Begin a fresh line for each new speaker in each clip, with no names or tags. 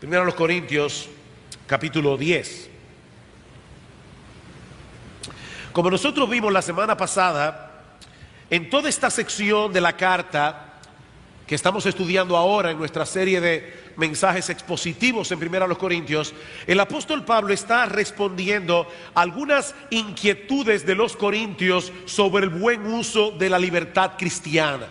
Primero a los Corintios, capítulo 10. Como nosotros vimos la semana pasada, en toda esta sección de la carta que estamos estudiando ahora en nuestra serie de mensajes expositivos en Primero a los Corintios, el apóstol Pablo está respondiendo a algunas inquietudes de los corintios sobre el buen uso de la libertad cristiana,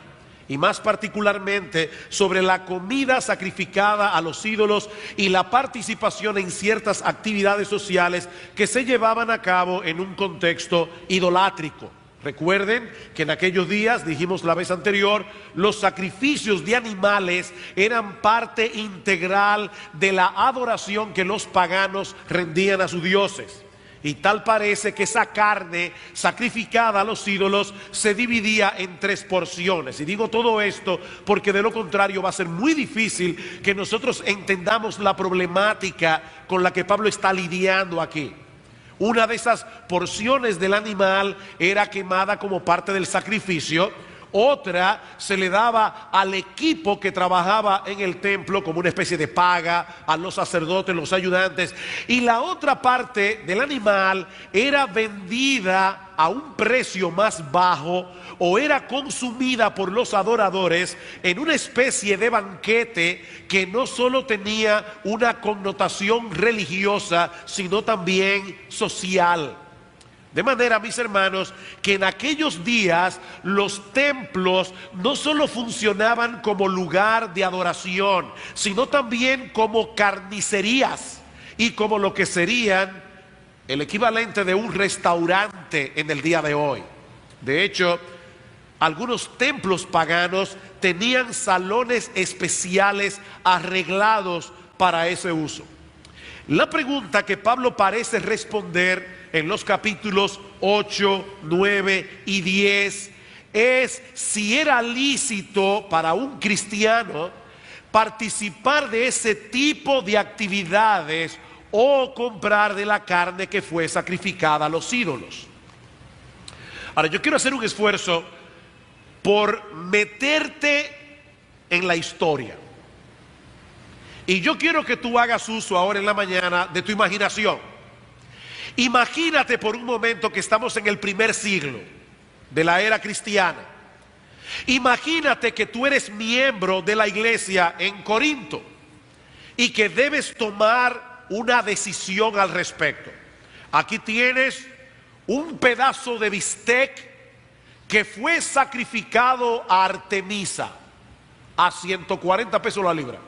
y más particularmente sobre la comida sacrificada a los ídolos y la participación en ciertas actividades sociales que se llevaban a cabo en un contexto idolátrico. Recuerden que en aquellos días, dijimos la vez anterior, los sacrificios de animales eran parte integral de la adoración que los paganos rendían a sus dioses. Y tal parece que esa carne sacrificada a los ídolos se dividía en 3 porciones. Y digo todo esto porque de lo contrario va a ser muy difícil que nosotros entendamos la problemática con la que Pablo está lidiando aquí. Una de esas porciones del animal era quemada como parte del sacrificio. Otra se le daba al equipo que trabajaba en el templo como una especie de paga, a los sacerdotes, los ayudantes. Y la otra parte del animal era vendida a un precio más bajo o era consumida por los adoradores en una especie de banquete que no solo tenía una connotación religiosa, sino también social. De manera, mis hermanos, que en aquellos días los templos no solo funcionaban como lugar de adoración, sino también como carnicerías y como lo que serían el equivalente de un restaurante en el día de hoy. De hecho, algunos templos paganos tenían salones especiales arreglados para ese uso. La pregunta que Pablo parece responder en los capítulos 8, 9 y 10 es si era lícito para un cristiano participar de ese tipo de actividades o comprar de la carne que fue sacrificada a los ídolos. Ahora, yo quiero hacer un esfuerzo por meterte en la historia. Y yo quiero que tú hagas uso ahora en la mañana de tu imaginación. Imagínate por un momento que estamos en el primer siglo de la era cristiana. Imagínate que tú eres miembro de la iglesia en Corinto y que debes tomar una decisión al respecto. Aquí tienes un pedazo de bistec que fue sacrificado a Artemisa a 140 pesos la libra.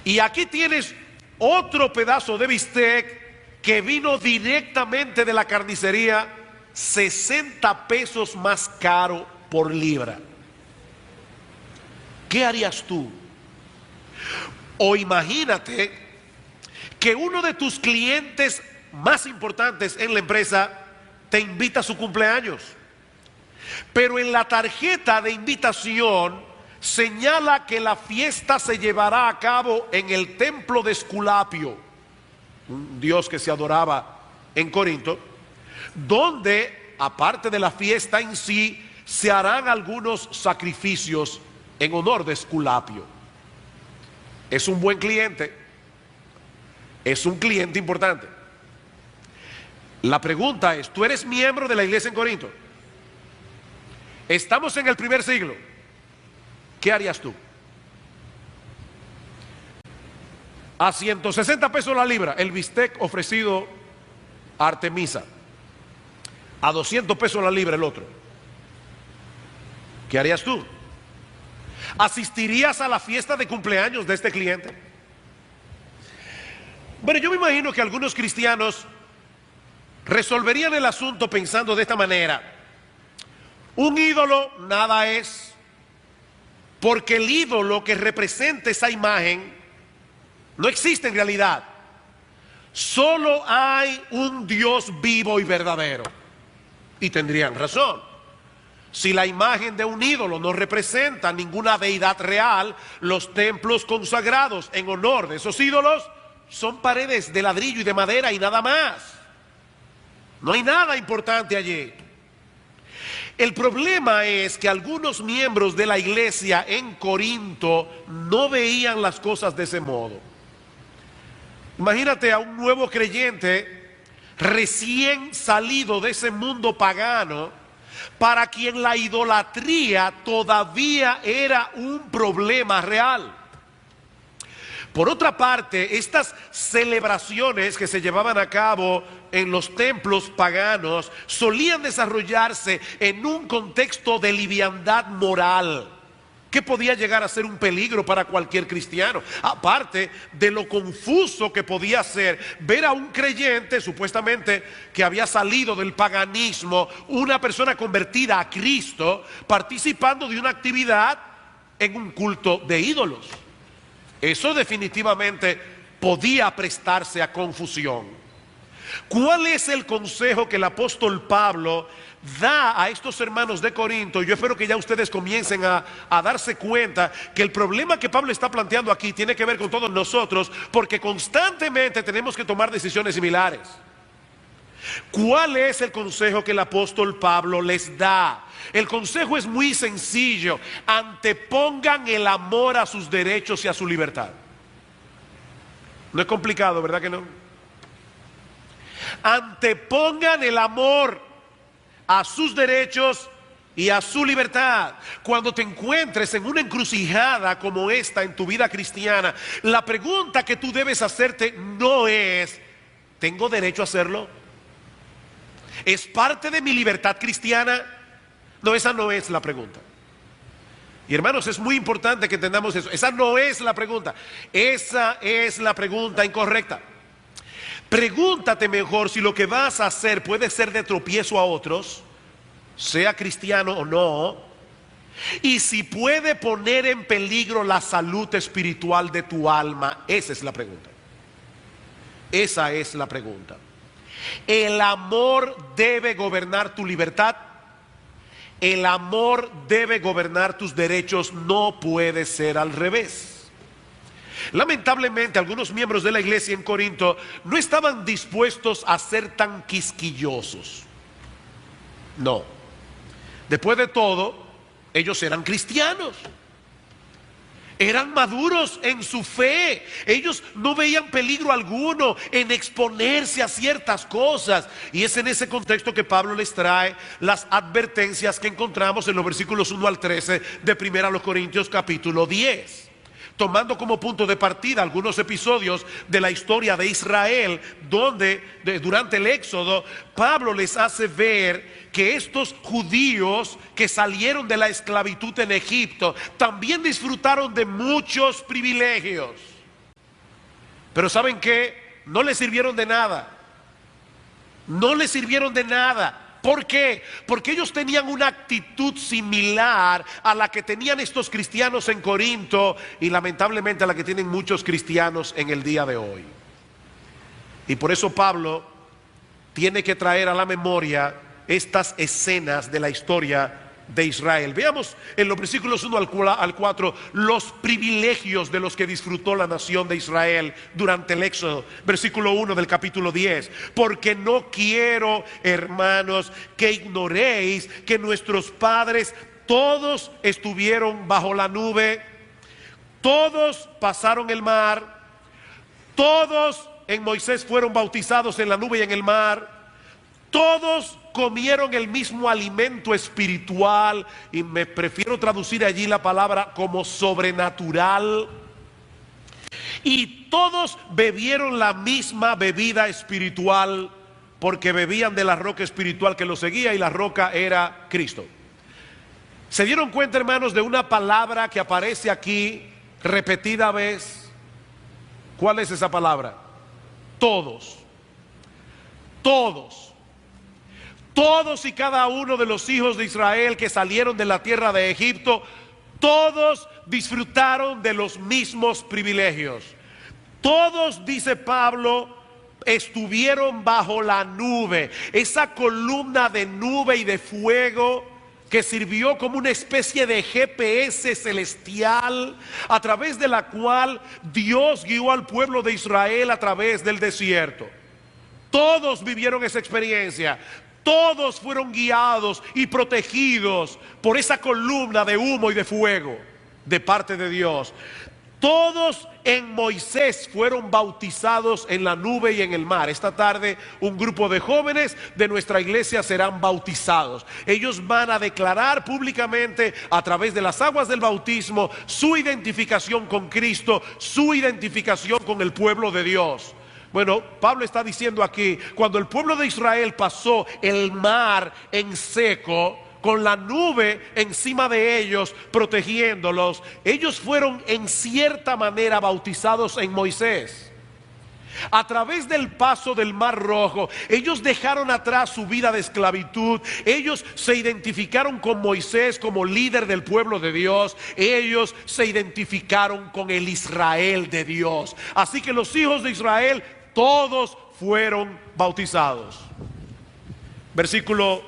Y aquí tienes otro pedazo de bistec que vino directamente de la carnicería, 60 pesos más caro por libra. ¿Qué harías tú? O imagínate que uno de tus clientes más importantes en la empresa te invita a su cumpleaños, pero en la tarjeta de invitación señala que la fiesta se llevará a cabo en el templo de Esculapio, un dios que se adoraba en Corinto, donde aparte de la fiesta en sí se harán algunos sacrificios en honor de Esculapio. Es un buen cliente, es un cliente importante. La pregunta es, ¿tú eres miembro de la iglesia en Corinto? Estamos en el primer siglo. ¿Qué harías tú? A 160 pesos la libra, el bistec ofrecido a Artemisa. A 200 pesos la libra el otro. ¿Qué harías tú? ¿Asistirías a la fiesta de cumpleaños de este cliente? Bueno, yo me imagino que algunos cristianos resolverían el asunto pensando de esta manera: un ídolo nada es, porque el ídolo que representa esa imagen no existe en realidad. Solo hay un Dios vivo y verdadero. Y tendrían razón. Si la imagen de un ídolo no representa ninguna deidad real, los templos consagrados en honor de esos ídolos son paredes de ladrillo y de madera y nada más. No hay nada importante allí. El problema es que algunos miembros de la iglesia en Corinto no veían las cosas de ese modo. Imagínate a un nuevo creyente recién salido de ese mundo pagano, para quien la idolatría todavía era un problema real. Por otra parte, estas celebraciones que se llevaban a cabo en los templos paganos solían desarrollarse en un contexto de liviandad moral que podía llegar a ser un peligro para cualquier cristiano, aparte de lo confuso que podía ser ver a un creyente supuestamente que había salido del paganismo, una persona convertida a Cristo, participando de una actividad en un culto de ídolos. Eso definitivamente podía prestarse a confusión. ¿Cuál es el consejo que el apóstol Pablo da a estos hermanos de Corinto? Yo espero que ya ustedes comiencen a darse cuenta que el problema que Pablo está planteando aquí tiene que ver con todos nosotros, porque constantemente tenemos que tomar decisiones similares. ¿Cuál es el consejo que el apóstol Pablo les da? El consejo es muy sencillo: antepongan el amor a sus derechos y a su libertad. No es complicado, ¿verdad que no? Antepongan el amor a sus derechos y a su libertad. Cuando te encuentres en una encrucijada como esta en tu vida cristiana, la pregunta que tú debes hacerte no es: ¿tengo derecho a hacerlo? ¿Es parte de mi libertad cristiana? No, esa no es la pregunta. Y hermanos, es muy importante que entendamos eso. Esa no es la pregunta. Esa es la pregunta incorrecta. Pregúntate mejor si lo que vas a hacer puede ser de tropiezo a otros, sea cristiano o no, y si puede poner en peligro la salud espiritual de tu alma. Esa es la pregunta. Esa es la pregunta. El amor debe gobernar tu libertad. El amor debe gobernar tus derechos. No puede ser al revés. Lamentablemente, algunos miembros de la iglesia en Corinto no estaban dispuestos a ser tan quisquillosos. No. Después de todo, ellos eran cristianos. Eran maduros en su fe. Ellos no veían peligro alguno en exponerse a ciertas cosas. Y es en ese contexto que Pablo les trae las advertencias que encontramos en los versículos 1 al 13 de 1 Corintios capítulo 10. Tomando como punto de partida algunos episodios de la historia de Israel, donde durante el Éxodo Pablo les hace ver que estos judíos que salieron de la esclavitud en Egipto también disfrutaron de muchos privilegios. Pero ¿saben qué? No les sirvieron de nada. No les sirvieron de nada. ¿Por qué? Porque ellos tenían una actitud similar a la que tenían estos cristianos en Corinto y lamentablemente a la que tienen muchos cristianos en el día de hoy. Y por eso Pablo tiene que traer a la memoria estas escenas de la historia de Israel. Veamos en los versículos 1 al 4 los privilegios de los que disfrutó la nación de Israel durante el Éxodo. Versículo 1 del capítulo 10. Porque no quiero, hermanos, que ignoréis que nuestros padres todos estuvieron bajo la nube, todos pasaron el mar, todos en Moisés fueron bautizados en la nube y en el mar, todos comieron el mismo alimento espiritual, y me prefiero traducir allí la palabra como sobrenatural, y todos bebieron la misma bebida espiritual, porque bebían de la roca espiritual que los seguía, y la roca era Cristo. ¿Se dieron cuenta, hermanos, de una palabra que aparece aquí repetida vez? ¿Cuál es esa palabra? Todos. Todos. Todos y cada uno de los hijos de Israel que salieron de la tierra de Egipto, todos disfrutaron de los mismos privilegios. Todos, dice Pablo, estuvieron bajo la nube, esa columna de nube y de fuego que sirvió como una especie de GPS celestial a través de la cual Dios guió al pueblo de Israel a través del desierto. Todos vivieron esa experiencia. Todos fueron guiados y protegidos por esa columna de humo y de fuego de parte de Dios. Todos en Moisés fueron bautizados en la nube y en el mar. Esta tarde un grupo de jóvenes de nuestra iglesia serán bautizados. Ellos van a declarar públicamente a través de las aguas del bautismo su identificación con Cristo, su identificación con el pueblo de Dios. Bueno, Pablo está diciendo aquí, cuando el pueblo de Israel pasó el mar en seco, con la nube encima de ellos, protegiéndolos, ellos fueron en cierta manera bautizados en Moisés. A través del paso del Mar Rojo, ellos dejaron atrás su vida de esclavitud. Ellos se identificaron con Moisés como líder del pueblo de Dios. Ellos se identificaron con el Israel de Dios. Así que los hijos de Israel todos fueron bautizados. Versículo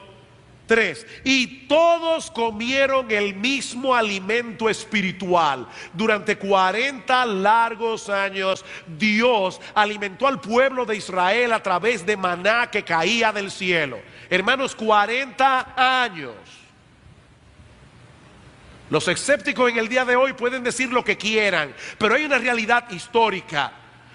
3. Y todos comieron el mismo alimento espiritual. Durante 40 largos años Dios alimentó al pueblo de Israel a través de maná que caía del cielo. Hermanos, 40 años. Los escépticos en el día de hoy pueden decir lo que quieran, pero hay una realidad histórica.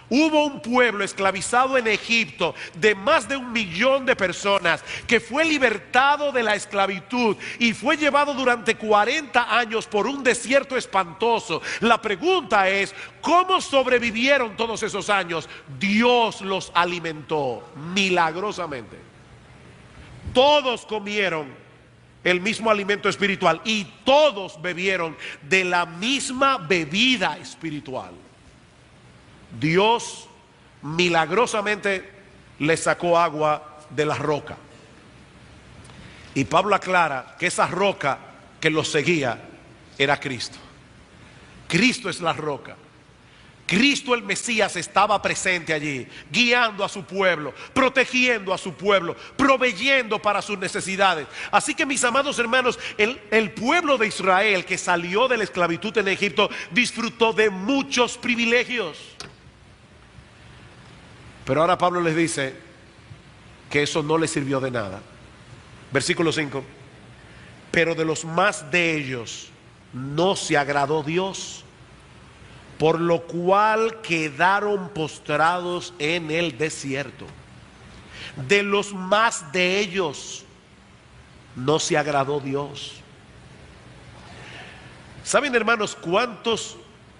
Hubo un pueblo esclavizado en Egipto de más de 1 millón de personas que fue libertado de la esclavitud y fue llevado durante 40 años por un desierto espantoso. La pregunta es, ¿cómo sobrevivieron todos esos años? Dios los alimentó milagrosamente. Todos comieron el mismo alimento espiritual y todos bebieron de la misma bebida espiritual. Dios milagrosamente le sacó agua de la roca. Y Pablo aclara que esa roca que los seguía era Cristo. Cristo es la roca. Cristo el Mesías estaba presente allí, guiando a su pueblo, protegiendo a su pueblo, proveyendo para sus necesidades. Así que, mis amados hermanos, el pueblo de Israel que salió de la esclavitud en Egipto disfrutó de muchos privilegios. Pero ahora Pablo les dice que eso no les sirvió de nada. Versículo 5. Pero de los más de ellos no se agradó Dios, por lo cual quedaron postrados en el desierto. De los más de ellos no se agradó Dios. ¿Saben, hermanos,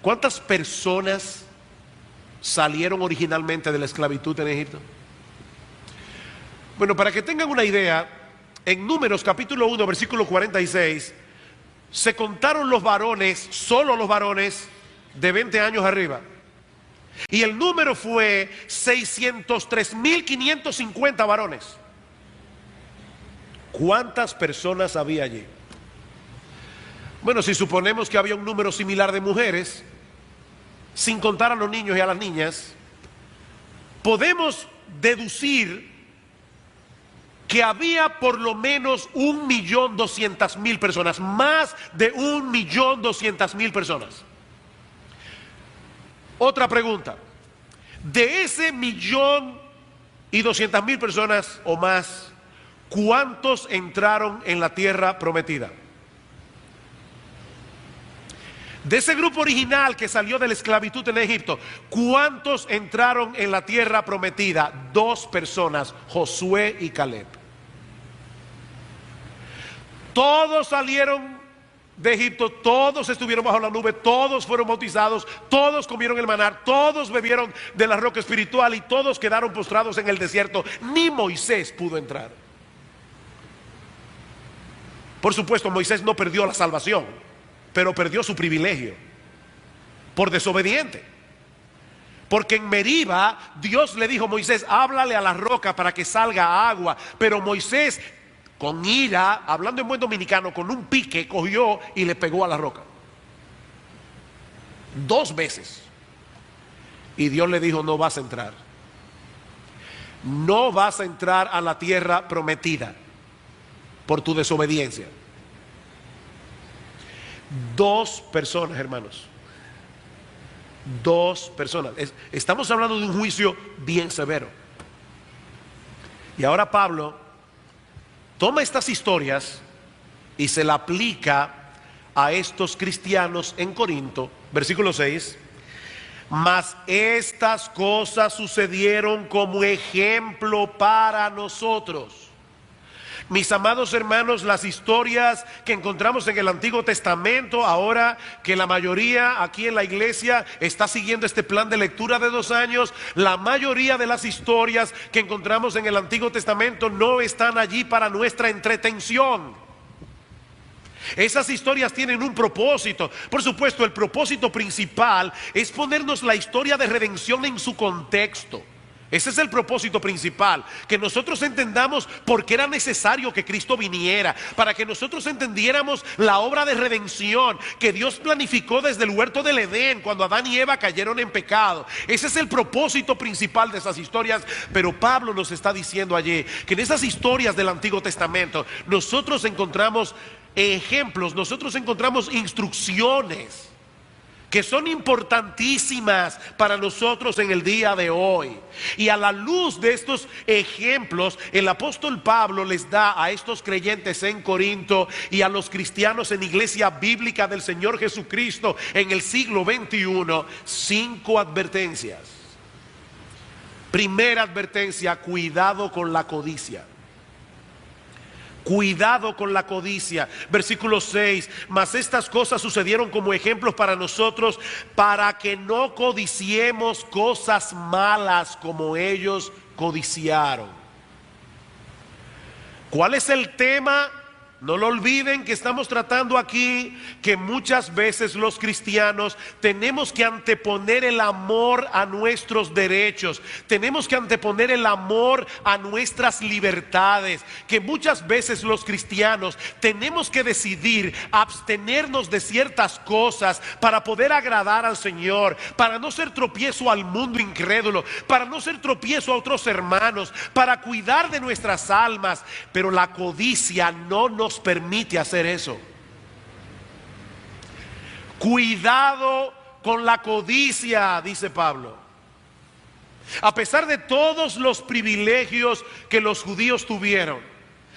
cuántas personas salieron originalmente de la esclavitud en Egipto? Bueno, para que tengan una idea, en Números capítulo 1 versículo 46 se contaron los varones, solo los varones de 20 años arriba, y el número fue 603.550 varones. ¿Cuántas personas había allí? Bueno, si suponemos que había un número similar de mujeres, sin contar a los niños y a las niñas, podemos deducir que había por lo menos 1.200.000 personas, más de 1.200.000 personas. Otra pregunta: de ese 1.200.000 personas o más, ¿cuántos entraron en la tierra prometida? De ese grupo original que salió de la esclavitud en Egipto, ¿cuántos entraron en la tierra prometida? 2 personas, Josué y Caleb. Todos salieron de Egipto, todos estuvieron bajo la nube, todos fueron bautizados, todos comieron el maná, todos bebieron de la roca espiritual y todos quedaron postrados en el desierto. Ni Moisés pudo entrar. Por supuesto, Moisés no perdió la salvación, pero perdió su privilegio por desobediente. Porque en Meriba Dios le dijo a Moisés: háblale a la roca para que salga agua. Pero Moisés, con ira, hablando en buen dominicano, con un pique, cogió y le pegó a la roca 2 veces. Y Dios le dijo: no vas a entrar. No vas a entrar a la tierra prometida por tu desobediencia. 2 personas, hermanos. 2 personas. Estamos hablando de un juicio bien severo. Y ahora Pablo toma estas historias y se la aplica a estos cristianos en Corinto. Versículo 6. Mas estas cosas sucedieron como ejemplo para nosotros. Mis amados hermanos, las historias que encontramos en el Antiguo Testamento, ahora que la mayoría aquí en la iglesia está siguiendo este plan de lectura de 2 años, la mayoría de las historias que encontramos en el Antiguo Testamento no están allí para nuestra entretención. Esas historias tienen un propósito. Por supuesto, el propósito principal es ponernos la historia de redención en su contexto. Ese es el propósito principal, que nosotros entendamos por qué era necesario que Cristo viniera, para que nosotros entendiéramos la obra de redención que Dios planificó desde el huerto del Edén, cuando Adán y Eva cayeron en pecado. Ese es el propósito principal de esas historias. Pero Pablo nos está diciendo allí que en esas historias del Antiguo Testamento nosotros encontramos ejemplos, nosotros encontramos instrucciones que son importantísimas para nosotros en el día de hoy. Y a la luz de estos ejemplos, el apóstol Pablo les da a estos creyentes en Corinto y a los cristianos en Iglesia Bíblica del Señor Jesucristo en el siglo XXI 5 advertencias. Primera advertencia: cuidado con la codicia. Cuidado con la codicia. Versículo 6. Mas estas cosas sucedieron como ejemplos para nosotros, para que no codiciemos cosas malas como ellos codiciaron. ¿Cuál es el tema? No lo olviden que estamos tratando aquí que muchas veces los cristianos tenemos que anteponer el amor a nuestros derechos, tenemos que anteponer el amor a nuestras libertades, que muchas veces los cristianos tenemos que decidir abstenernos de ciertas cosas para poder agradar al Señor, para no ser tropiezo al mundo incrédulo, para no ser tropiezo a otros hermanos, para cuidar de nuestras almas. Pero la codicia no nos permite hacer eso. Cuidado con la codicia, dice Pablo. A pesar de todos los privilegios que los judíos tuvieron,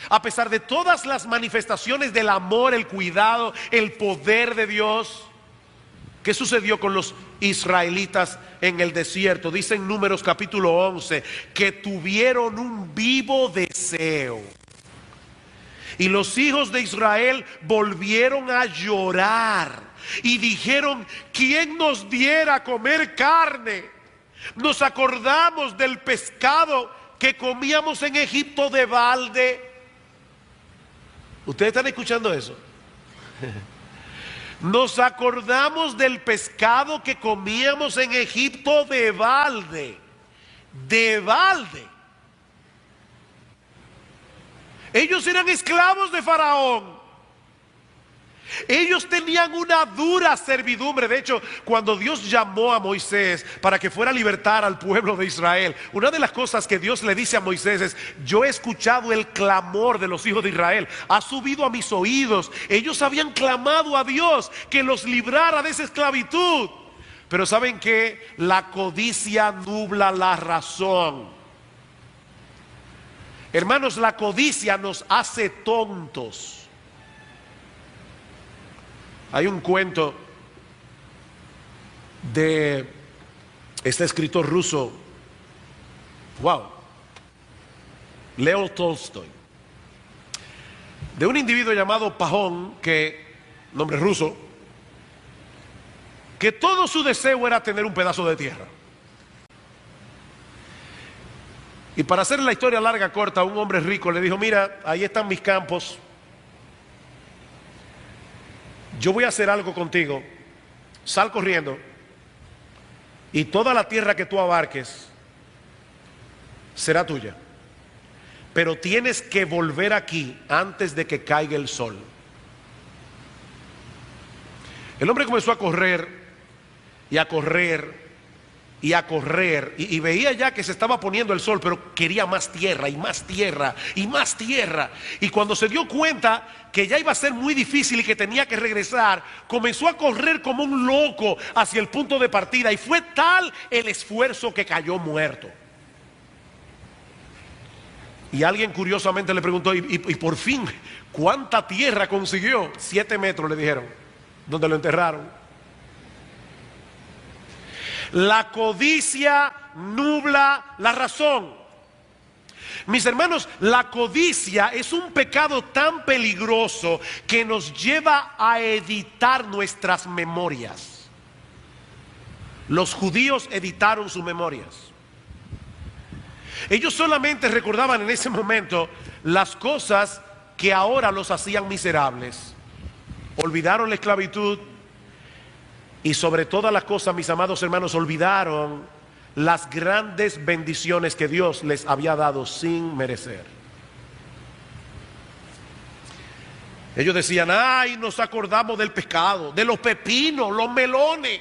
a pesar de todas las manifestaciones del amor, el cuidado, el poder de Dios, ¿qué sucedió con los israelitas en el desierto? Dice en Números capítulo 11 que tuvieron un vivo deseo. Y los hijos de Israel volvieron a llorar y dijeron: ¿quién nos diera a comer carne? Nos acordamos del pescado que comíamos en Egipto de balde. ¿Ustedes están escuchando eso? Nos acordamos del pescado que comíamos en Egipto de balde. De balde. Ellos eran esclavos de Faraón. Ellos tenían una dura servidumbre. De hecho, cuando Dios llamó a Moisés para que fuera a libertar al pueblo de Israel, una de las cosas que Dios le dice a Moisés es: yo he escuchado el clamor de los hijos de Israel, ha subido a mis oídos. Ellos habían clamado a Dios que los librara de esa esclavitud. Pero ¿saben qué? La codicia nubla la razón. Hermanos, la codicia nos hace tontos. Hay un cuento de este escritor ruso, Leo Tolstoy, de un individuo llamado Pajón, nombre ruso, que todo su deseo era tener un pedazo de tierra. Y para hacer la historia larga corta, un hombre rico le dijo: mira, ahí están mis campos, yo voy a hacer algo contigo, sal corriendo y toda la tierra que tú abarques será tuya, pero tienes que volver aquí antes de que caiga el sol. El hombre comenzó a correr y a correr y a correr, y veía ya que se estaba poniendo el sol, pero quería más tierra y más tierra y más tierra. Y cuando se dio cuenta que ya iba a ser muy difícil y que tenía que regresar, comenzó a correr como un loco hacia el punto de partida, y fue tal el esfuerzo que cayó muerto. Y alguien curiosamente le preguntó, y por fin, ¿cuánta tierra consiguió? 7 metros, le dijeron, donde lo enterraron. La codicia nubla la razón. Mis hermanos, la codicia es un pecado tan peligroso que nos lleva a editar nuestras memorias. Los judíos editaron sus memorias. Ellos solamente recordaban en ese momento las cosas que ahora los hacían miserables. Olvidaron la esclavitud y sobre todas las cosas, mis amados hermanos, olvidaron las grandes bendiciones que Dios les había dado sin merecer. Ellos decían, ay, nos acordamos del pescado, de los pepinos, los melones,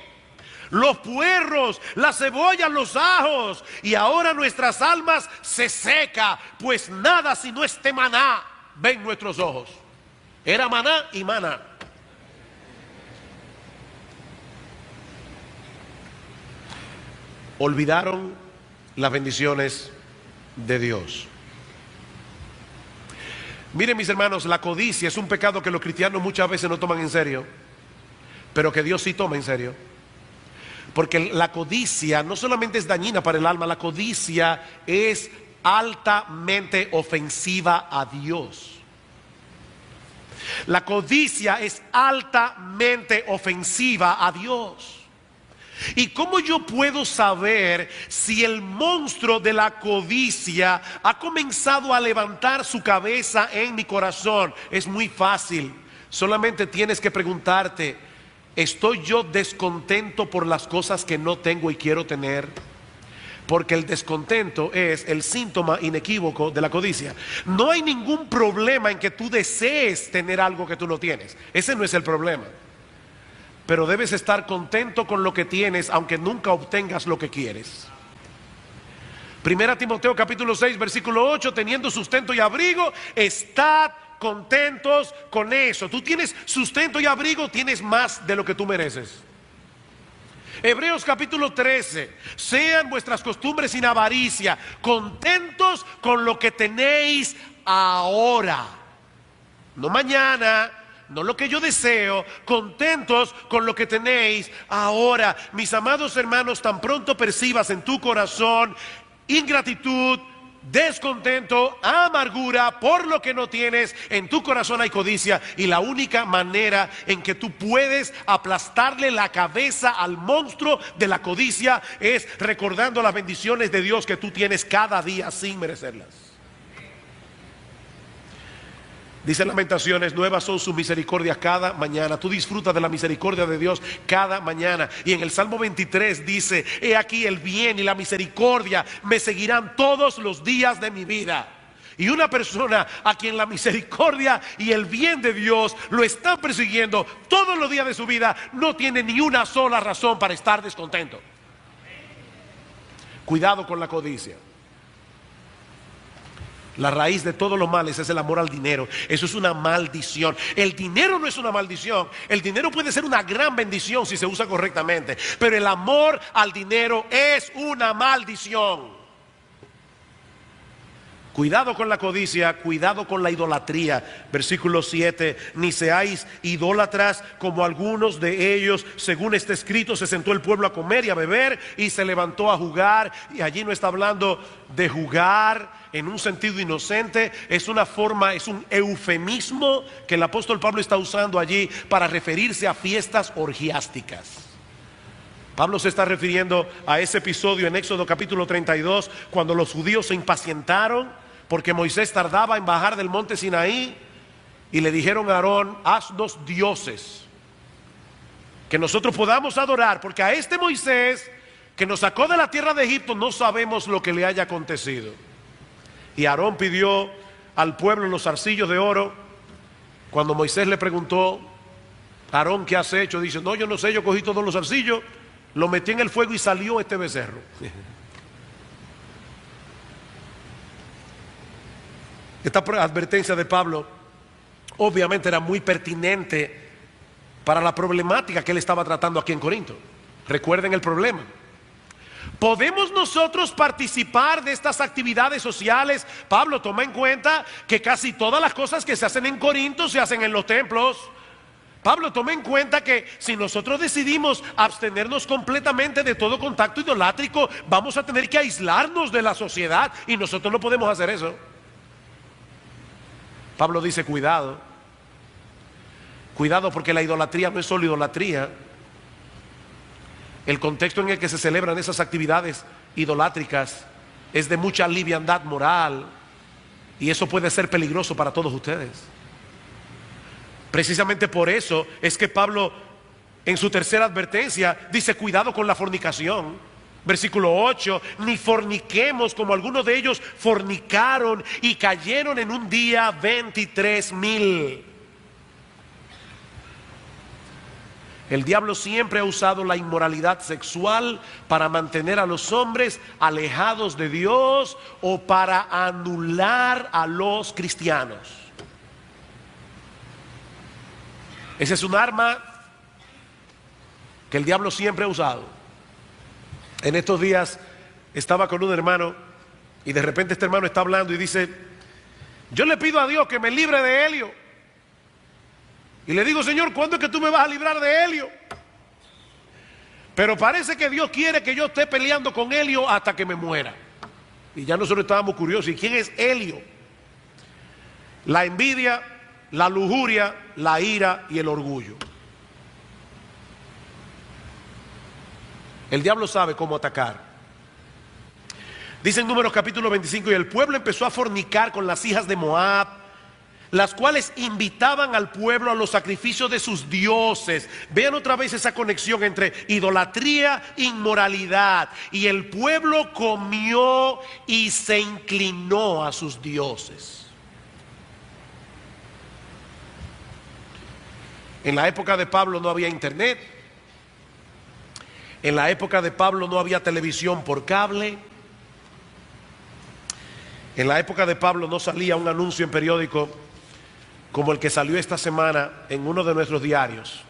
los puerros, las cebollas, los ajos, y ahora nuestras almas se seca, pues nada sino este maná ven nuestros ojos. Era maná y maná. Olvidaron las bendiciones de Dios. Miren, mis hermanos, la codicia es un pecado que los cristianos muchas veces no toman en serio, pero que Dios sí toma en serio. Porque la codicia no solamente es dañina para el alma, la codicia es altamente ofensiva a Dios. La codicia es altamente ofensiva a Dios. ¿Y cómo yo puedo saber si el monstruo de la codicia ha comenzado a levantar su cabeza en mi corazón? Es muy fácil. Solamente tienes que preguntarte, ¿estoy yo descontento por las cosas que no tengo y quiero tener? Porque el descontento es el síntoma inequívoco de la codicia. No hay ningún problema en que tú desees tener algo que tú no tienes. Ese no es el problema. Pero debes estar contento con lo que tienes, aunque nunca obtengas lo que quieres. Primera Timoteo capítulo 6, versículo 8, teniendo sustento y abrigo, estad contentos con eso. Tú tienes sustento y abrigo, tienes más de lo que tú mereces. Hebreos capítulo 13, sean vuestras costumbres sin avaricia, contentos con lo que tenéis ahora, no mañana, no lo que yo deseo, contentos con lo que tenéis ahora. Mis amados hermanos, tan pronto percibas en tu corazón ingratitud, descontento, amargura por lo que no tienes, en tu corazón hay codicia, y la única manera en que tú puedes aplastarle la cabeza al monstruo de la codicia es recordando las bendiciones de Dios que tú tienes cada día sin merecerlas. Dice Lamentaciones, nuevas son sus misericordias cada mañana. Tú disfrutas de la misericordia de Dios cada mañana. Y en el Salmo 23 dice, he aquí el bien y la misericordia me seguirán todos los días de mi vida. Y una persona a quien la misericordia y el bien de Dios lo están persiguiendo todos los días de su vida, no tiene ni una sola razón para estar descontento. Cuidado con la codicia. La raíz de todos los males es el amor al dinero. Eso es una maldición. El dinero no es una maldición. El dinero puede ser una gran bendición si se usa correctamente. Pero el amor al dinero es una maldición. Cuidado con la codicia, cuidado con la idolatría. Versículo 7, ni seáis idólatras como algunos de ellos. Según está escrito, se sentó el pueblo a comer y a beber y se levantó a jugar. Y allí no está hablando de jugar en un sentido inocente, es una forma, es un eufemismo que el apóstol Pablo está usando allí para referirse a fiestas orgiásticas. Pablo se está refiriendo a ese episodio en Éxodo capítulo 32, cuando los judíos se impacientaron porque Moisés tardaba en bajar del monte Sinaí y le dijeron a Aarón, haznos dioses que nosotros podamos adorar, porque a este Moisés que nos sacó de la tierra de Egipto no sabemos lo que le haya acontecido. Y Aarón pidió al pueblo los zarcillos de oro. Cuando Moisés le preguntó, Aarón, ¿qué has hecho? Dice, no, yo no sé, yo cogí todos los zarcillos, lo metí en el fuego y salió este becerro. Esta advertencia de Pablo obviamente era muy pertinente para la problemática que él estaba tratando aquí en Corinto. Recuerden el problema. ¿Podemos nosotros participar de estas actividades sociales? Pablo toma en cuenta que casi todas las cosas que se hacen en Corinto se hacen en los templos. Pablo toma en cuenta que si nosotros decidimos abstenernos completamente de todo contacto idolátrico, vamos a tener que aislarnos de la sociedad, y nosotros no podemos hacer eso. Pablo dice: cuidado, cuidado, porque la idolatría no es solo idolatría. El contexto en el que se celebran esas actividades idolátricas es de mucha liviandad moral, y eso puede ser peligroso para todos ustedes. Precisamente por eso es que Pablo, en su tercera advertencia, dice: cuidado con la fornicación. Versículo 8: ni forniquemos como algunos de ellos fornicaron y cayeron en un día 23,000. El diablo siempre ha usado la inmoralidad sexual para mantener a los hombres alejados de Dios o para anular a los cristianos. Ese es un arma que el diablo siempre ha usado. En estos días estaba con un hermano y de repente este hermano está hablando y dice: yo le pido a Dios que me libre de Helio. Y le digo: Señor, ¿cuándo es que tú me vas a librar de Helio? Pero parece que Dios quiere que yo esté peleando con Helio hasta que me muera. Y ya nosotros estábamos curiosos: ¿y quién es Helio? La envidia, la lujuria, la ira y el orgullo. El diablo sabe cómo atacar. Dice en Números capítulo 25: y el pueblo empezó a fornicar con las hijas de Moab, las cuales invitaban al pueblo a los sacrificios de sus dioses. Vean otra vez esa conexión entre idolatría e inmoralidad. Y el pueblo comió y se inclinó a sus dioses. En la época de Pablo no había internet. En la época de Pablo no había televisión por cable. En la época de Pablo no salía un anuncio en periódico como el que salió esta semana en uno de nuestros diarios.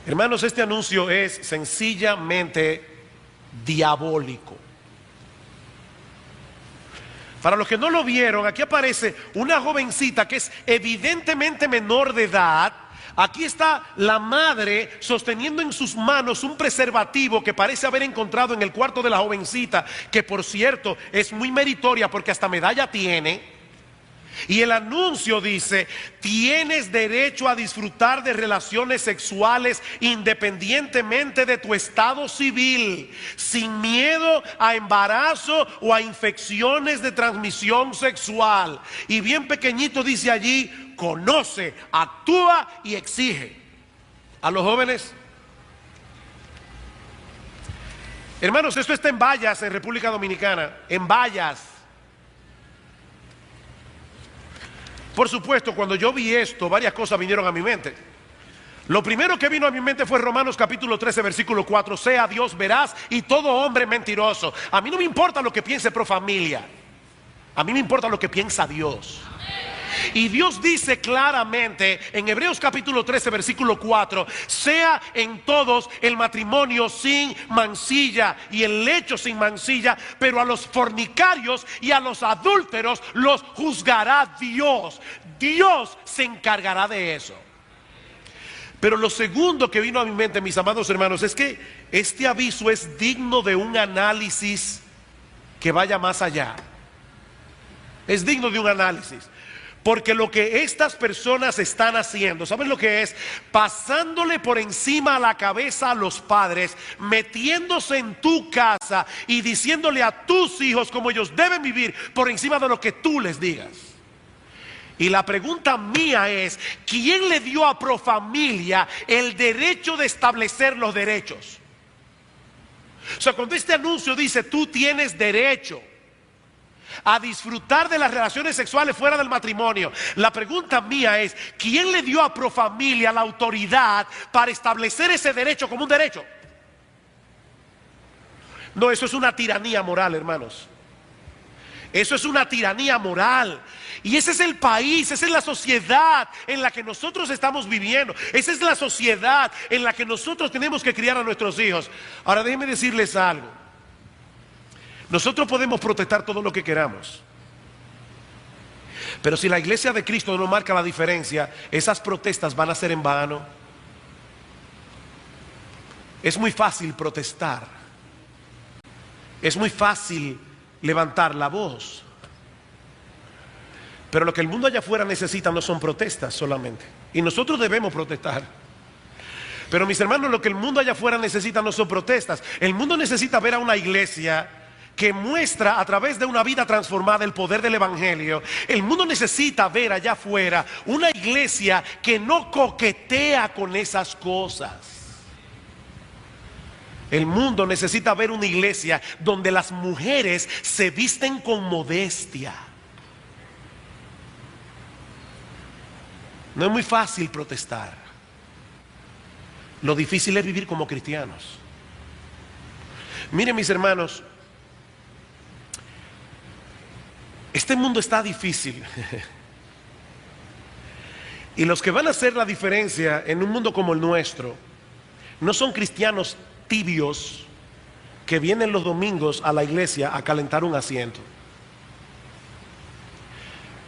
Hermanos, este anuncio es sencillamente diabólico. Para los que no lo vieron, aquí aparece una jovencita que es evidentemente menor de edad. Aquí está la madre sosteniendo en sus manos un preservativo que parece haber encontrado en el cuarto de la jovencita, que por cierto es muy meritoria porque hasta medalla tiene. Y el anuncio dice: tienes derecho a disfrutar de relaciones sexuales independientemente de tu estado civil, sin miedo a embarazo o a infecciones de transmisión sexual. Y bien pequeñito dice allí: conoce, actúa y exige. A los jóvenes, hermanos, esto está en Vallas, en República Dominicana, en Vallas. Por supuesto, cuando yo vi esto, varias cosas vinieron a mi mente. Lo primero que vino a mi mente fue Romanos capítulo 13, versículo 4: sea Dios veraz y todo hombre mentiroso. A mí no me importa lo que piense Profamilia, a mí me importa lo que piensa Dios. Y Dios dice claramente en Hebreos capítulo 13, versículo 4: sea en todos el matrimonio sin mancilla y el lecho sin mancilla, pero a los fornicarios y a los adúlteros los juzgará Dios. Dios se encargará de eso. Pero lo segundo que vino a mi mente, mis amados hermanos, es que este aviso es digno de un análisis que vaya más allá. Es digno de un análisis. Porque lo que estas personas están haciendo, ¿saben lo que es? Pasándole por encima a la cabeza a los padres, metiéndose en tu casa y diciéndole a tus hijos cómo ellos deben vivir por encima de lo que tú les digas. Y la pregunta mía es: ¿quién le dio a Profamilia el derecho de establecer los derechos? O sea, cuando este anuncio dice: tú tienes derecho a disfrutar de las relaciones sexuales fuera del matrimonio, la pregunta mía es: ¿quién le dio a Profamilia la autoridad para establecer ese derecho como un derecho? No, eso es una tiranía moral, hermanos. Eso es una tiranía moral. Y ese es el país, esa es la sociedad en la que nosotros estamos viviendo. Esa es la sociedad en la que nosotros tenemos que criar a nuestros hijos. Ahora déjenme decirles algo. Nosotros podemos protestar todo lo que queramos. Pero si la iglesia de Cristo no marca la diferencia, esas protestas van a ser en vano. Es muy fácil protestar. Es muy fácil levantar la voz. Pero lo que el mundo allá afuera necesita no son protestas solamente. Y nosotros debemos protestar. Pero mis hermanos, lo que el mundo allá afuera necesita no son protestas. El mundo necesita ver a una iglesia que muestra a través de una vida transformada el poder del evangelio. El mundo necesita ver allá afuera una iglesia que no coquetea con esas cosas. El mundo necesita ver una iglesia donde las mujeres se visten con modestia. No es muy fácil protestar. Lo difícil es vivir como cristianos. Miren, mis hermanos, este mundo está difícil. Y los que van a hacer la diferencia en un mundo como el nuestro no son cristianos tibios que vienen los domingos a la iglesia a calentar un asiento.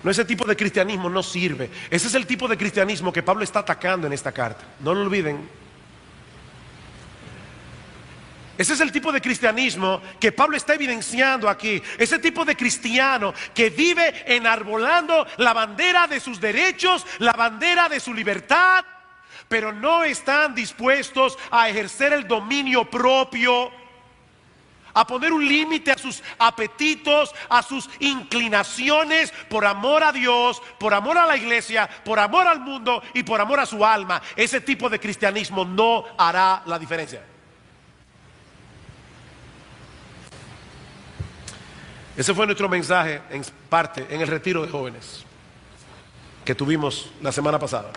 No, ese tipo de cristianismo no sirve. Ese es el tipo de cristianismo que Pablo está atacando en esta carta. No lo olviden. Ese es el tipo de cristianismo que Pablo está evidenciando aquí. Ese tipo de cristiano que vive enarbolando la bandera de sus derechos, la bandera de su libertad, pero no están dispuestos a ejercer el dominio propio, a poner un límite a sus apetitos, a sus inclinaciones, por amor a Dios, por amor a la iglesia, por amor al mundo y por amor a su alma. Ese tipo de cristianismo no hará la diferencia. Ese fue nuestro mensaje en parte en el retiro de jóvenes que tuvimos la semana pasada.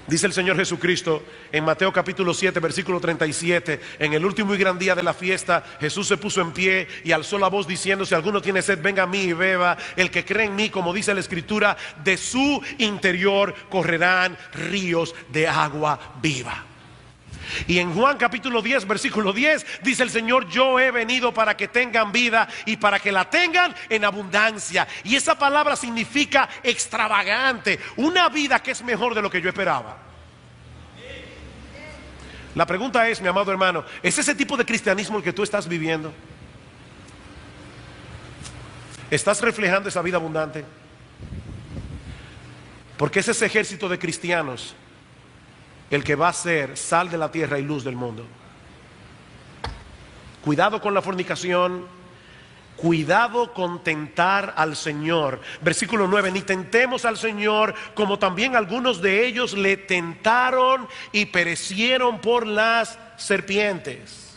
Dice el Señor Jesucristo en Mateo capítulo 7 versículo 37: en el último y gran día de la fiesta, Jesús se puso en pie y alzó la voz diciendo: si alguno tiene sed, venga a mí y beba. El que cree en mí, como dice la Escritura, de su interior correrán ríos de agua viva. Y en Juan capítulo 10 versículo 10 dice el Señor: yo he venido para que tengan vida y para que la tengan en abundancia. Y esa palabra significa extravagante, una vida que es mejor de lo que yo esperaba. La pregunta es, mi amado hermano, ¿es ese tipo de cristianismo el que tú estás viviendo? ¿Estás reflejando esa vida abundante? Porque es ese ejército de cristianos el que va a ser sal de la tierra y luz del mundo. Cuidado con la fornicación, cuidado con tentar al Señor. Versículo 9: ni tentemos al Señor, como también algunos de ellos le tentaron y perecieron por las serpientes.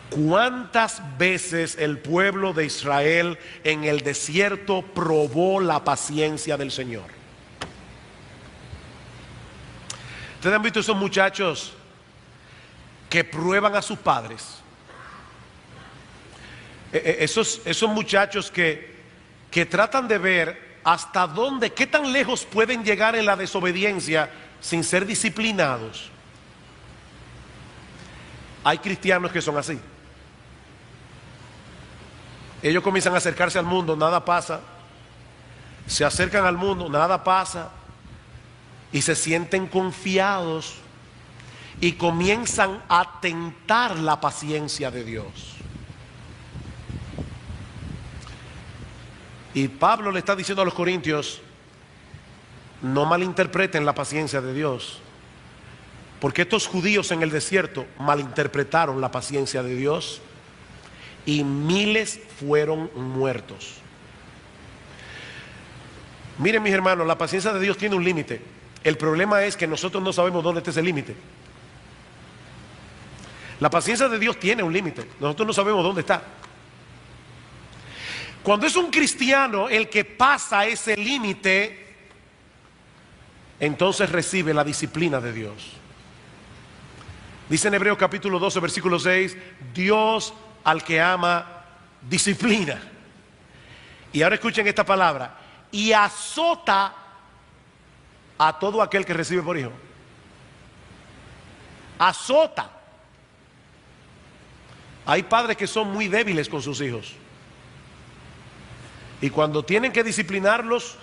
¿Cuántas veces el pueblo de Israel en el desierto probó la paciencia del Señor? ¿Ustedes han visto esos muchachos que prueban a sus padres? Esos muchachos que tratan de ver hasta dónde, qué tan lejos pueden llegar en la desobediencia sin ser disciplinados. Hay cristianos que son así. Ellos comienzan a acercarse al mundo, nada pasa. Se acercan al mundo, nada pasa. Y se sienten confiados y comienzan a tentar la paciencia de Dios. Y Pablo le está diciendo a los corintios: no malinterpreten la paciencia de Dios, porque estos judíos en el desierto malinterpretaron la paciencia de Dios y miles fueron muertos. Miren, mis hermanos, la paciencia de Dios tiene un límite. El problema es que nosotros no sabemos dónde está ese límite. La paciencia de Dios tiene un límite. Nosotros no sabemos dónde está. Cuando es un cristiano el que pasa ese límite, entonces recibe la disciplina de Dios. Dice en Hebreos capítulo 12 versículo 6: Dios al que ama, disciplina. Y ahora escuchen esta palabra: y azota a todo aquel que recibe por hijo. Azota. Hay padres que son muy débiles con sus hijos, y cuando tienen que disciplinarlos,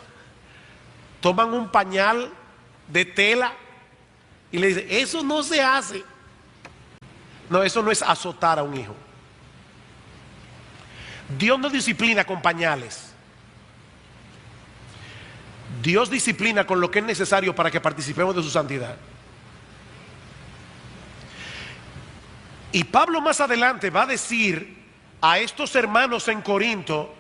toman un pañal de tela y le dicen: eso no se hace. No, eso no es azotar a un hijo. Dios no disciplina con pañales. Dios disciplina con lo que es necesario para que participemos de su santidad. Y Pablo más adelante va a decir a estos hermanos en Corinto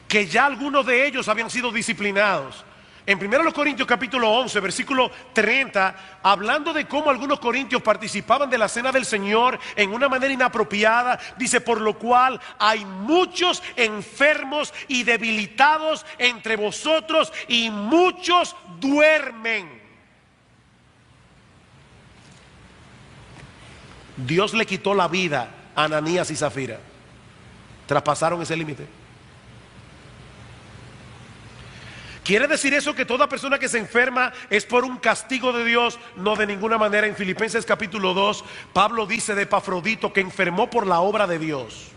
que ya algunos de ellos habían sido disciplinados. En 1 Corintios capítulo 11, versículo 30, hablando de cómo algunos corintios participaban de la cena del Señor en una manera inapropiada, dice: por lo cual hay muchos enfermos y debilitados entre vosotros, y muchos duermen. Dios le quitó la vida a Ananías y Zafira. Traspasaron ese límite. ¿Quiere decir eso que toda persona que se enferma es por un castigo de Dios? No, de ninguna manera. En Filipenses capítulo 2, Pablo dice de Epafrodito que enfermó por la obra de Dios,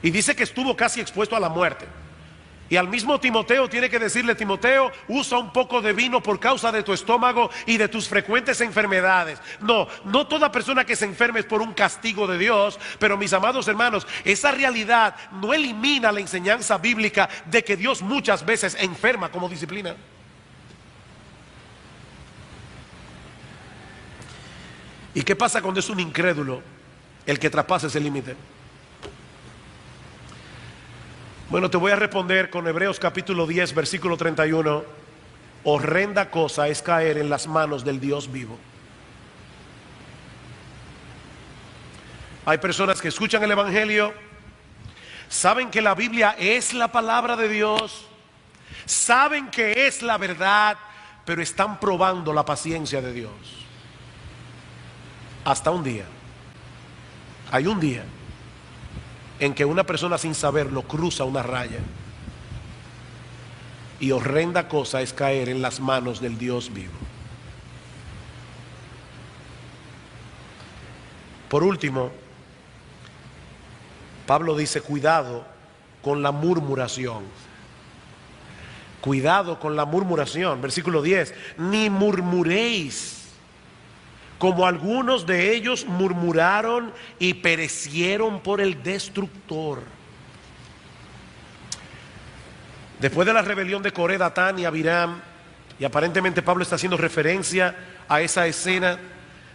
y dice que estuvo casi expuesto a la muerte. Y al mismo Timoteo tiene que decirle: Timoteo, usa un poco de vino por causa de tu estómago y de tus frecuentes enfermedades. No, no toda persona que se enferme es por un castigo de Dios. Pero mis amados hermanos, esa realidad no elimina la enseñanza bíblica de que Dios muchas veces enferma como disciplina. ¿Y qué pasa cuando es un incrédulo el que traspasa ese límite? Bueno, te voy a responder con Hebreos capítulo 10, versículo 31. Horrenda cosa es caer en las manos del Dios vivo. Hay personas que escuchan el Evangelio, saben que la Biblia es la palabra de Dios, saben que es la verdad, pero están probando la paciencia de Dios. Hasta un día. Hay un día en que una persona sin saberlo cruza una raya, y horrenda cosa es caer en las manos del Dios vivo. Por último, Pablo dice: cuidado con la murmuración. Cuidado con la murmuración. Versículo 10: ni murmuréis, como algunos de ellos murmuraron y perecieron por el destructor. Después de la rebelión de Coré, Datán y Abiram, y aparentemente Pablo está haciendo referencia a esa escena,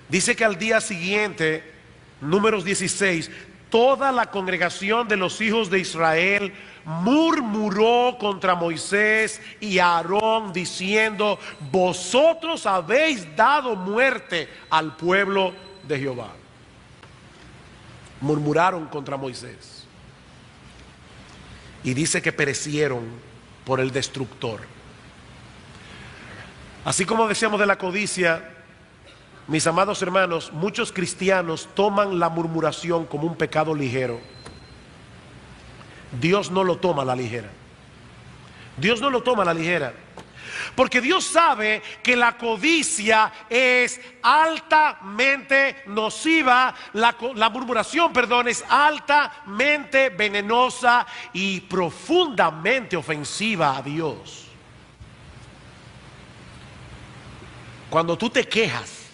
dice que al día siguiente, Números 16, toda la congregación de los hijos de Israel murmuró contra Moisés y Aarón, diciendo: vosotros habéis dado muerte al pueblo de Jehová. Murmuraron contra Moisés, y dice que perecieron por el destructor. Así como decíamos de la codicia, mis amados hermanos, muchos cristianos toman la murmuración como un pecado ligero. Dios no lo toma a la ligera. Dios no lo toma a la ligera, porque Dios sabe que la codicia es altamente nociva. La murmuración, perdón, es altamente venenosa y profundamente ofensiva a Dios. Cuando tú te quejas,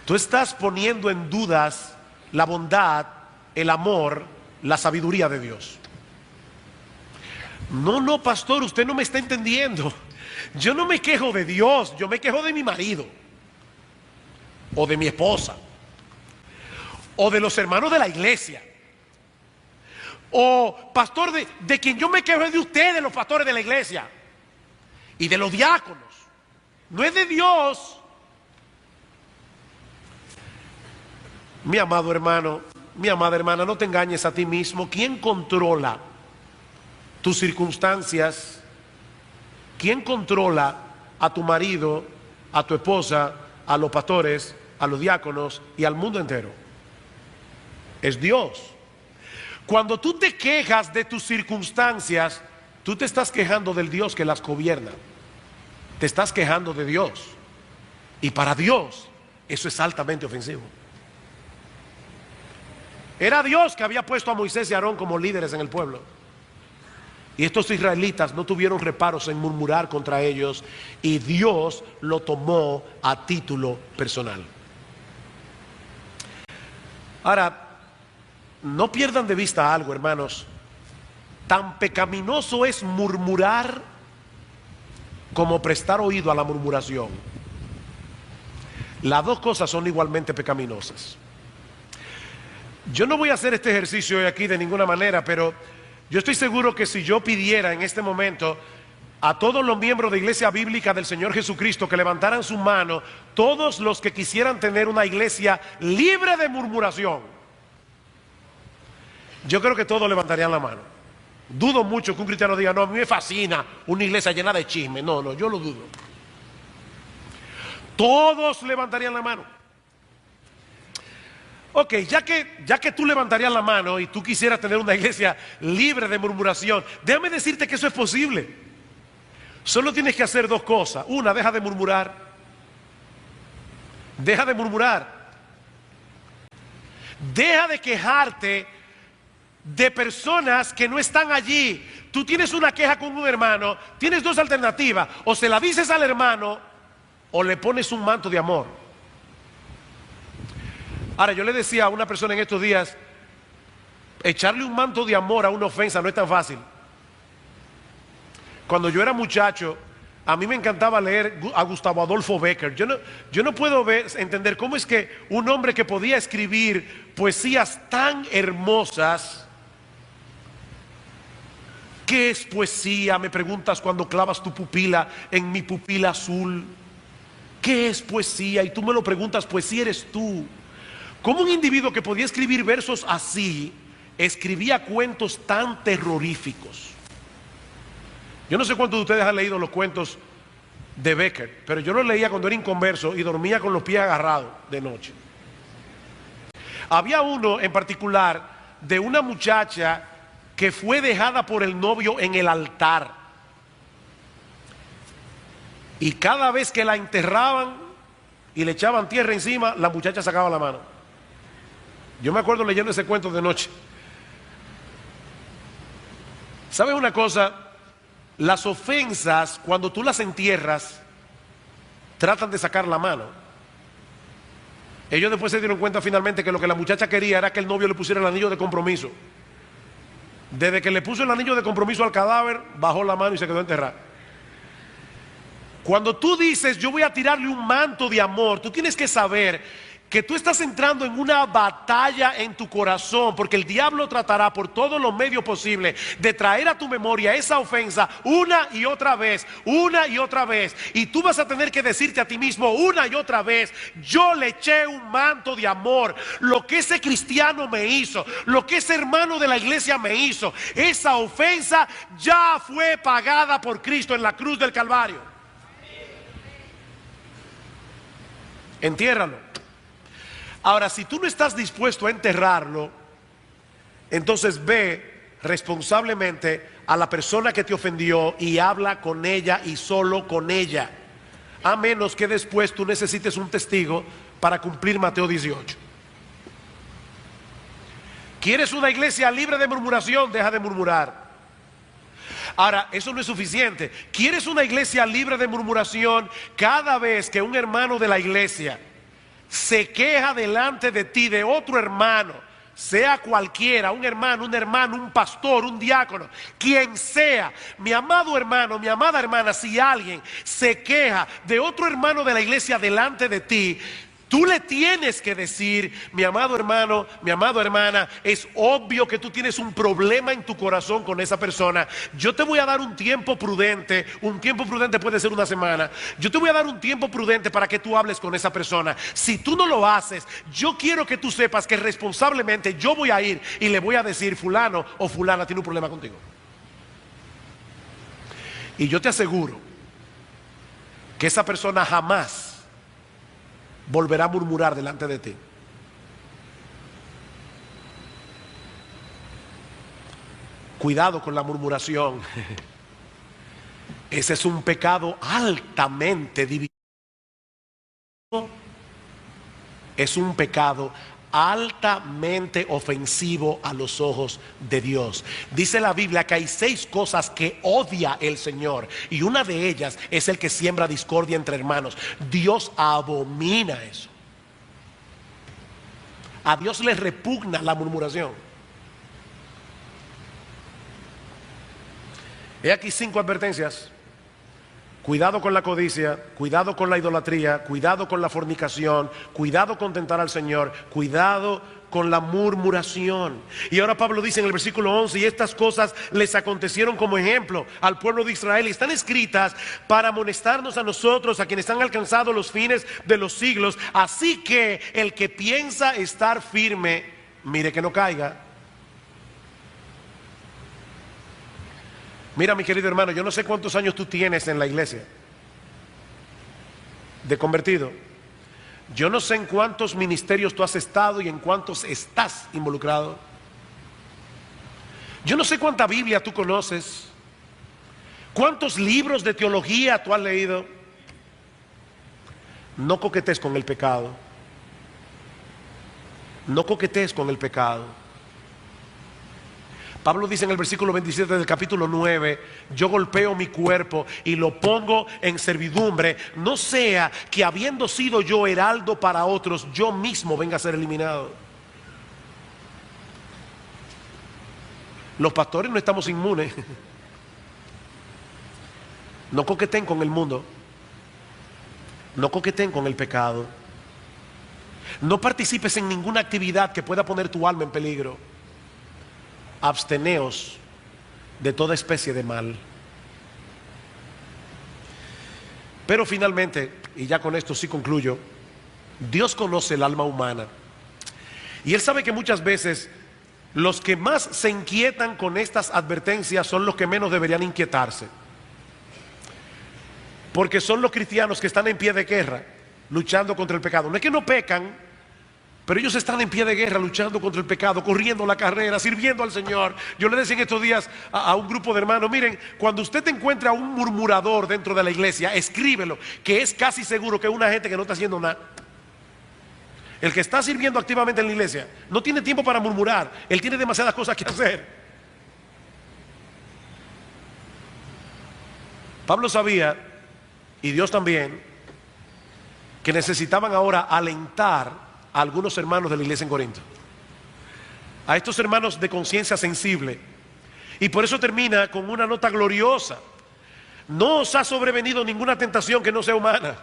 tú estás poniendo en dudas la bondad, el amor, la sabiduría de Dios. No, pastor, usted no me está entendiendo. Yo no me quejo de Dios, yo me quejo de mi marido, o de mi esposa, o de los hermanos de la iglesia. O pastor, de quien yo me quejo es de ustedes, los pastores de la iglesia, y de los diáconos. No es de Dios. Mi amado hermano, mi amada hermana, no te engañes a ti mismo. ¿Quién controla tus circunstancias? ¿Quién controla a tu marido, a tu esposa, a los pastores, a los diáconos y al mundo entero? Es Dios. Cuando tú te quejas de tus circunstancias, tú te estás quejando del Dios que las gobierna. Te estás quejando de Dios. Y para Dios eso es altamente ofensivo. Era Dios que había puesto a Moisés y a Aarón como líderes en el pueblo. Y estos israelitas no tuvieron reparos en murmurar contra ellos, y Dios lo tomó a título personal. Ahora, no pierdan de vista algo, hermanos. Tan pecaminoso es murmurar como prestar oído a la murmuración. Las dos cosas son igualmente pecaminosas. Yo no voy a hacer este ejercicio hoy aquí de ninguna manera, pero yo estoy seguro que si yo pidiera en este momento a todos los miembros de Iglesia Bíblica del Señor Jesucristo que levantaran su mano, todos los que quisieran tener una iglesia libre de murmuración, yo creo que todos levantarían la mano. Dudo mucho que un cristiano diga, no, a mí me fascina una iglesia llena de chisme. No, yo lo dudo. Todos levantarían la mano. Ok, ya que tú levantarías la mano y tú quisieras tener una iglesia libre de murmuración, déjame decirte que eso es posible. Solo tienes que hacer dos cosas. Una, deja de murmurar. Deja de murmurar. Deja de quejarte de personas que no están allí. Tú tienes una queja con un hermano, tienes dos alternativas: o se la dices al hermano o le pones un manto de amor. Ahora, yo le decía a una persona en estos días, echarle un manto de amor a una ofensa no es tan fácil. Cuando yo era muchacho, a mí me encantaba leer a Gustavo Adolfo Bécquer. Yo no puedo entender cómo es que un hombre que podía escribir poesías tan hermosas. ¿Qué es poesía? Me preguntas cuando clavas tu pupila en mi pupila azul. ¿Qué es poesía? Y tú me lo preguntas, poesía eres tú. ¿Cómo un individuo que podía escribir versos así escribía cuentos tan terroríficos? Yo no sé cuántos de ustedes han leído los cuentos de Bécquer, pero yo los leía cuando era inconverso y dormía con los pies agarrados de noche. Había uno en particular de una muchacha que fue dejada por el novio en el altar, y cada vez que la enterraban y le echaban tierra encima, la muchacha sacaba la mano. Yo me acuerdo leyendo ese cuento de noche. ¿Sabes una cosa? Las ofensas, cuando tú las entierras, tratan de sacar la mano. Ellos después se dieron cuenta finalmente que lo que la muchacha quería era que el novio le pusiera el anillo de compromiso. Desde que le puso el anillo de compromiso al cadáver, bajó la mano y se quedó enterrada. Cuando tú dices, yo voy a tirarle un manto de amor, tú tienes que saber que tú estás entrando en una batalla en tu corazón, porque el diablo tratará por todos los medios posibles de traer a tu memoria esa ofensa una y otra vez, y tú vas a tener que decirte a ti mismo una y otra vez, yo le eché un manto de amor. Lo que ese cristiano me hizo, lo que ese hermano de la iglesia me hizo, esa ofensa ya fue pagada por Cristo en la cruz del Calvario. Entiérralo. Ahora, si tú no estás dispuesto a enterrarlo, entonces ve responsablemente a la persona que te ofendió y habla con ella y solo con ella, a menos que después tú necesites un testigo para cumplir Mateo 18. ¿Quieres una iglesia libre de murmuración? Deja de murmurar. Ahora, eso no es suficiente. ¿Quieres una iglesia libre de murmuración? Cada vez que un hermano de la iglesia se queja delante de ti de otro hermano, sea cualquiera, un hermano, un pastor, un diácono, quien sea, mi amado hermano, mi amada hermana, si alguien se queja de otro hermano de la iglesia delante de ti, tú le tienes que decir, mi amado hermano, mi amada hermana, es obvio que tú tienes un problema en tu corazón con esa persona. Yo te voy a dar un tiempo prudente puede ser una semana. Yo te voy a dar un tiempo prudente para que tú hables con esa persona. Si tú no lo haces, yo quiero que tú sepas que responsablemente yo voy a ir y le voy a decir, fulano o fulana tiene un problema contigo. Y yo te aseguro que esa persona jamás volverá a murmurar delante de ti. Cuidado con la murmuración. Ese es un pecado altamente divisivo. Es un pecado altamente ofensivo a los ojos de Dios. Dice la Biblia que hay 6 cosas que odia el Señor, y una de ellas es el que siembra discordia entre hermanos. Dios abomina eso. A Dios le repugna la murmuración. He aquí 5 advertencias. Cuidado con la codicia, cuidado con la idolatría, cuidado con la fornicación, cuidado con tentar al Señor, cuidado con la murmuración. Y ahora Pablo dice en el versículo 11: y estas cosas les acontecieron como ejemplo al pueblo de Israel, y están escritas para amonestarnos a nosotros, a quienes han alcanzado los fines de los siglos. Así que el que piensa estar firme, mire que no caiga. Mira, mi querido hermano, yo no sé cuántos años tú tienes en la iglesia de convertido. Yo no sé en cuántos ministerios tú has estado y en cuántos estás involucrado. Yo no sé cuánta Biblia tú conoces, cuántos libros de teología tú has leído. No coquetees con el pecado. No coquetees con el pecado. Pablo dice en el versículo 27 del capítulo 9: yo golpeo mi cuerpo y lo pongo en servidumbre, no sea que habiendo sido yo heraldo para otros, yo mismo venga a ser eliminado. Los pastores no estamos inmunes. No coqueten con el mundo. No coqueten con el pecado. No participes en ninguna actividad que pueda poner tu alma en peligro. Absteneos de toda especie de mal. Pero finalmente, y ya con esto sí concluyo, Dios conoce el alma humana, y Él sabe que muchas veces los que más se inquietan con estas advertencias son los que menos deberían inquietarse, porque son los cristianos que están en pie de guerra luchando contra el pecado. No es que no pecan, pero ellos están en pie de guerra luchando contra el pecado, corriendo la carrera, sirviendo al Señor. Yo le decía en estos días a un grupo de hermanos: miren, cuando usted encuentra a un murmurador dentro de la iglesia, escríbelo, que es casi seguro que es una gente que no está haciendo nada. El que está sirviendo activamente en la iglesia no tiene tiempo para murmurar, él tiene demasiadas cosas que hacer. Pablo sabía, y Dios también, que necesitaban ahora alentar a algunos hermanos de la iglesia en Corinto, a estos hermanos de conciencia sensible. Y por eso termina con una nota gloriosa: no os ha sobrevenido ninguna tentación que no sea humana.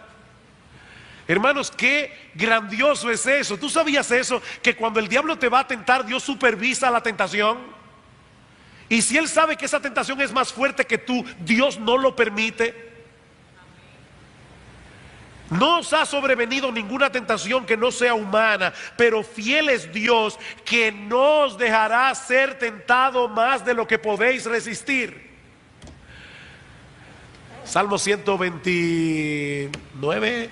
Hermanos, qué grandioso es eso. ¿Tú sabías eso? Que cuando el diablo te va a tentar, Dios supervisa la tentación. Y si Él sabe que esa tentación es más fuerte que tú, Dios no lo permite. No os ha sobrevenido ninguna tentación que no sea humana, pero fiel es Dios, que no os dejará ser tentado más de lo que podéis resistir. Salmo 129: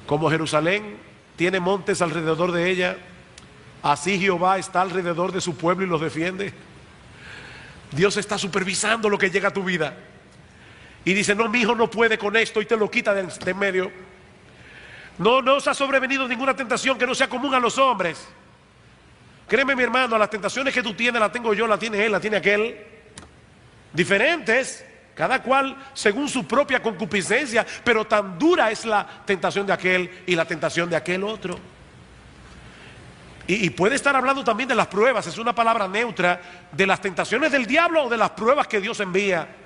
como Jerusalén tiene montes alrededor de ella, así Jehová está alrededor de su pueblo y los defiende. Dios está supervisando lo que llega a tu vida. Y dice: no, mi hijo no puede con esto, y te lo quita de en medio. No os ha sobrevenido ninguna tentación que no sea común a los hombres. Créeme, mi hermano, las tentaciones que tú tienes las tengo yo, las tiene él, las tiene aquel. Diferentes, cada cual según su propia concupiscencia, pero tan dura es la tentación de aquel y la tentación de aquel otro. Y puede estar hablando también de las pruebas, es una palabra neutra, de las tentaciones del diablo o de las pruebas que Dios envía.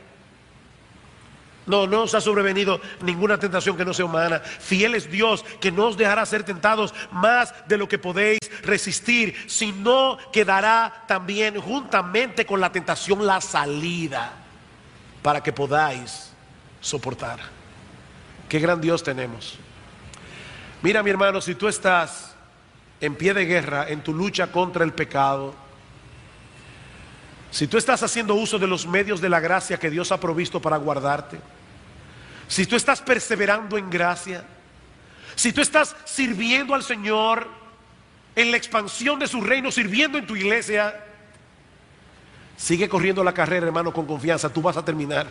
No os ha sobrevenido ninguna tentación que no sea humana. Fiel es Dios, que no os dejará ser tentados más de lo que podéis resistir, sino que dará también juntamente con la tentación la salida, para que podáis soportar. Qué gran Dios tenemos. Mira, mi hermano, si tú estás en pie de guerra en tu lucha contra el pecado, si tú estás haciendo uso de los medios de la gracia que Dios ha provisto para guardarte, si tú estás perseverando en gracia, si tú estás sirviendo al Señor en la expansión de su reino, sirviendo en tu iglesia, Sigue corriendo la carrera, hermano, con confianza. Tú vas a terminar.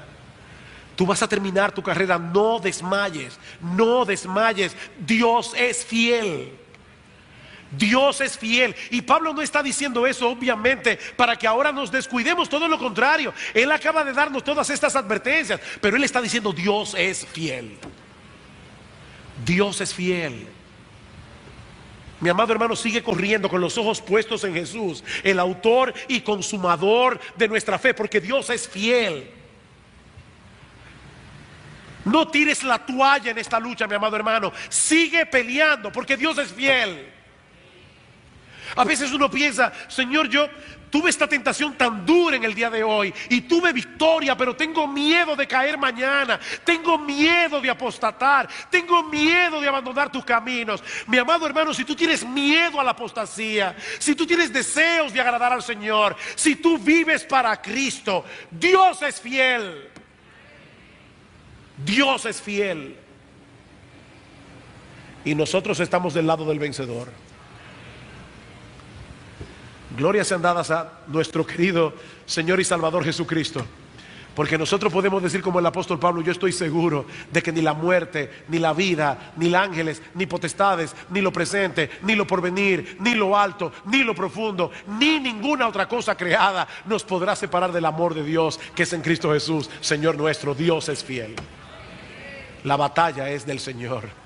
Tú vas a terminar tu carrera. No desmayes. No desmayes. Dios es fiel. Dios es fiel. Y Pablo no está diciendo eso obviamente para que ahora nos descuidemos, todo lo contrario. Él acaba de darnos todas estas advertencias, pero él está diciendo Dios es fiel. Dios es fiel. Mi amado hermano, sigue corriendo con los ojos puestos en Jesús, el autor y consumador de nuestra fe, porque Dios es fiel. No tires la toalla en esta lucha, mi amado hermano. Sigue peleando porque Dios es fiel. A veces uno piensa, Señor, yo tuve esta tentación tan dura en el día de hoy y tuve victoria, pero tengo miedo de caer mañana, tengo miedo de apostatar, tengo miedo de abandonar tus caminos. Mi amado hermano, si tú tienes miedo a la apostasía, si tú tienes deseos de agradar al Señor, si tú vives para Cristo, Dios es fiel. Dios es fiel. Y nosotros estamos del lado del vencedor. Glorias sean dadas a nuestro querido Señor y Salvador Jesucristo. Porque nosotros podemos decir como el apóstol Pablo, yo estoy seguro de que ni la muerte, ni la vida, ni los ángeles, ni potestades, ni lo presente, ni lo porvenir, ni lo alto, ni lo profundo, ni ninguna otra cosa creada nos podrá separar del amor de Dios que es en Cristo Jesús, Señor nuestro. Dios es fiel. La batalla es del Señor.